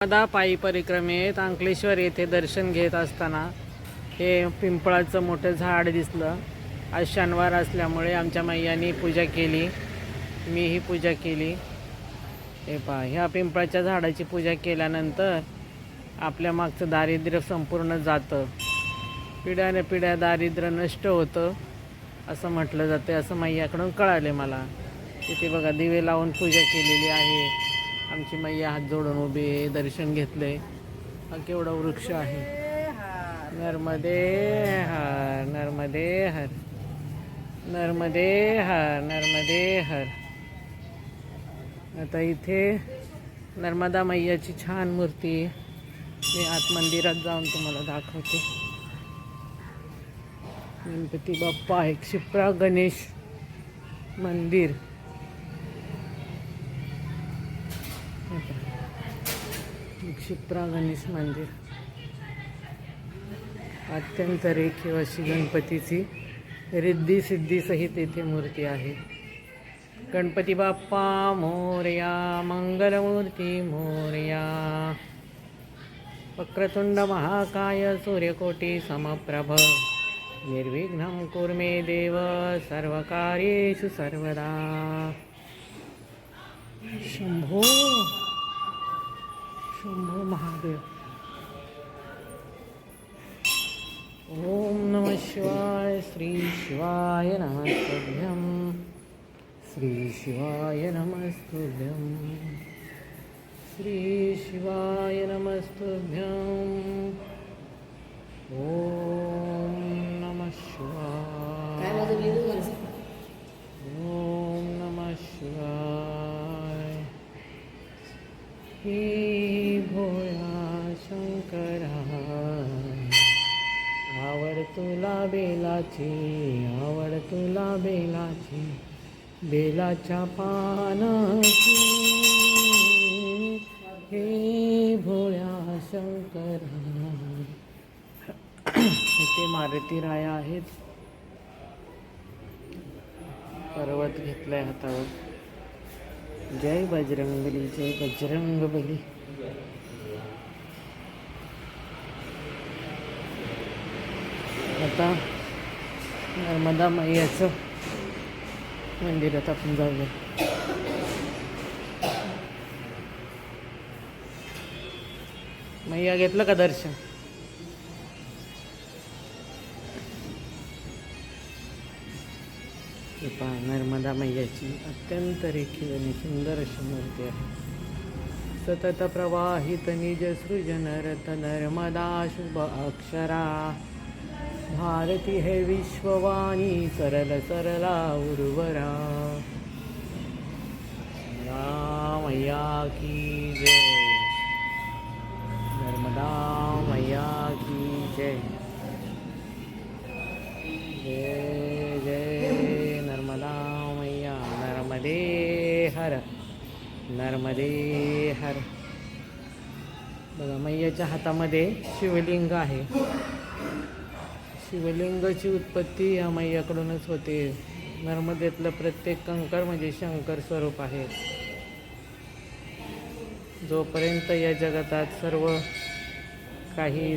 नर्मदा पायी परिक्रमेत अंकलेश्वर येथे दर्शन घेत असताना हे पिंपळाचं मोठं झाड दिसलं. आज शनिवार असल्यामुळे आमच्या मैयानी पूजा केली, मीही पूजा केली. हे पहा, ह्या पिंपळाच्या झाडाची पूजा केल्यानंतर आपल्या मागचं दारिद्र्य संपूर्ण जातं, पिढ्याने पिढ्या दारिद्र्य नष्ट होतं असं म्हटलं जातं, असं मैयाकडून कळाले मला. तिथे बघा दिवे लावून पूजा केलेली आहे. आमची मैया हात जोडून उभी आहे, दर्शन घेतले. हा केवढा वृक्ष आहे. नर्मदे हर नर्मदे हर नर्मदे हर नर्मदे हर. आता इथे नर्मदा मैयाची छान मूर्ती, मी आत मंदिरात जाऊन तुम्हाला दाखवते. गणपती बाप्पा आहे, क्षिप्रा गणेश मंदिर. क्षिप्रा गणेश मंदिर अत्यंत रेखीव अशी गणपतीची रिद्धी सिद्धी सहित येथे मूर्ती आहे. गणपती बाप्पा मोरया, मंगलमूर्ती मोरया. वक्रतुंड महाकाय सूर्यकोटी समप्रभ, निर्विघ्नं कुरु मे देव सर्वकार्येषु सर्वदा. शंभो शंभो महादेव. ओम नमः शिवाय. श्री शिवाय नमस्तुभ्यं. श्री शिवाय नमस्तुभ्यं. श्री शिवाय नमस्तुभ्यं. ओम नमः शिवाय. ओम नमः शिवाय. हे भोळा शंकरा, आवड तुला बेलाची, आवड तुला बेलाची, बेलाच्या पानाची. हे भोळ्या शंकरा. इथे मारुती राया आहेत. पर्वत घेतलाय हातावर. जय बजरंगबली, जय बजरंगबली. आता नर्मदा मैयाचं मंदिरात आपण जाऊया. मैया घेतलं का दर्शन? पहा, नर्मदा मैयाची अत्यंत रेखीव आणि सुंदर अशी मूर्ती आहे. सतत प्रवाहित निज सृजन रत नर्मदा शुभ अक्षरा, भारती है विश्ववाणी सरल सरला उर्वरा. मैया की जय. नर्मदा मैया की जय. जय जय नर्मदा मैया. नर्मदे हर नर्मदे हर. बघा, मैयाच्या हातामध्ये शिवलिंग आहे. शिवलिंगाची उत्पत्ती या मैयाकडूनच होते. नर्मदेतलं प्रत्येक कंकर म्हणजे शंकर स्वरूप आहे. जोपर्यंत या जगतात सर्व काही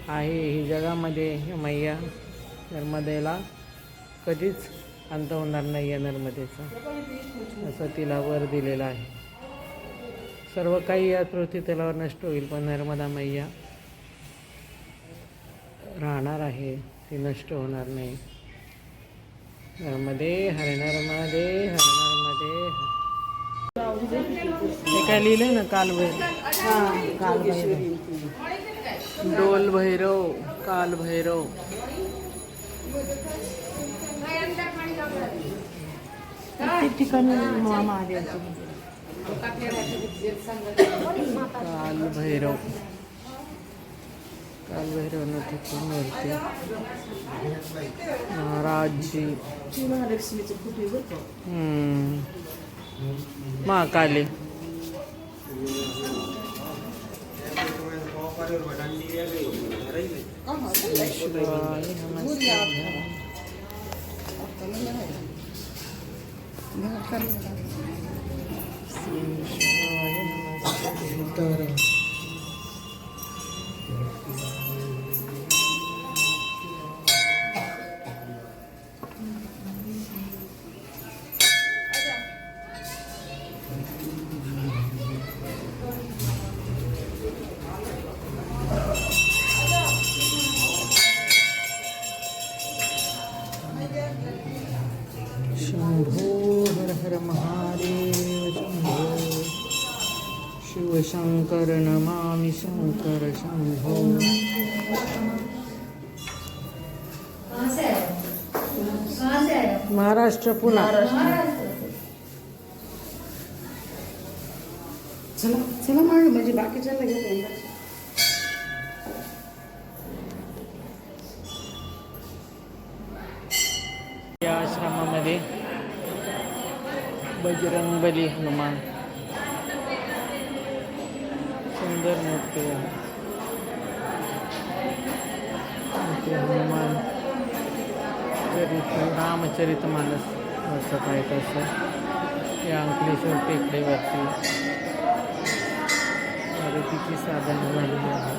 आहे, ही जगामध्ये मैया नर्मदेला कधीच अंत होणार नाही आहे नर्मदेचा, असं तिला वर दिलेला आहे. सर्व काही या पृथ्वी तलावर नष्ट होईल, पण नर्मदा मैया राहणार आहे, ती नष्ट होणार नाही. नर्मदे हर नर्मदे हर नर्मदे हर. हे काय लिहिलंय ना, कालभैरव. डोल भैरव, काल भैरव. ठिकाणी महादेवाचं काल भैरव. काल भैरवनाथाची मूर्ती. महाराजजी. महाकाली. शिवाय नमस्ते. तर शंभो हर हर महादेव शंभो शिवशंकर नमामि शंकर शंभो. महाराष्ट्र पुणे. चला चला मागे म्हणजे बाकीच्या घेतो. या आश्रमामध्ये बजरंगबली हनुमान सुंदर मूर्ती आहे. ते हनुमान रामचरित मानस वाचत आहे तसं या अंकलेश्वर टेकडीवरती आरतीची साधनं झालेली आहे.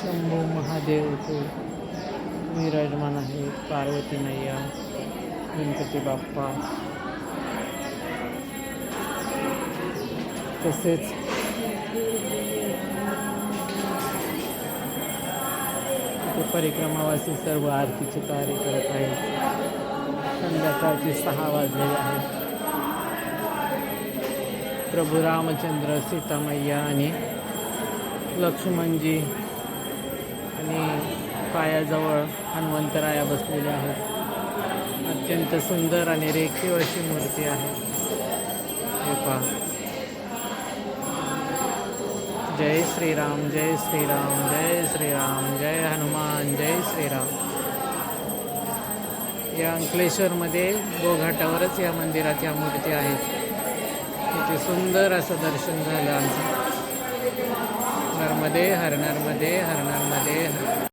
शंभू महादेव तो विराजमान आहे. पार्वती मैया, गणपती बाप्पा, तसेच परिक्रमावासी सर्व आरतीची तयारी करत आहेत. संध्याकाळचे 6 वाजलेले आहेत. प्रभू रामचंद्र, सीता मैया आणि लक्ष्मणजी आणि पायाजवळ हनुमंतराया बसलेल्या आहेत. अत्यंत सुंदर आणि रेखीव अशी मूर्ती आहे. हे पहा. जय श्रीराम, जय श्रीराम, जय श्रीराम, जय हनुमान, जय श्रीराम. या अंकलेश्वरमध्ये गोघाटावरच या मंदिराच्या मूर्ती आहेत. तिथे सुंदर असं दर्शन झालं आमचं. नर्मदे हर नर्मदे हर नर्मदे हर.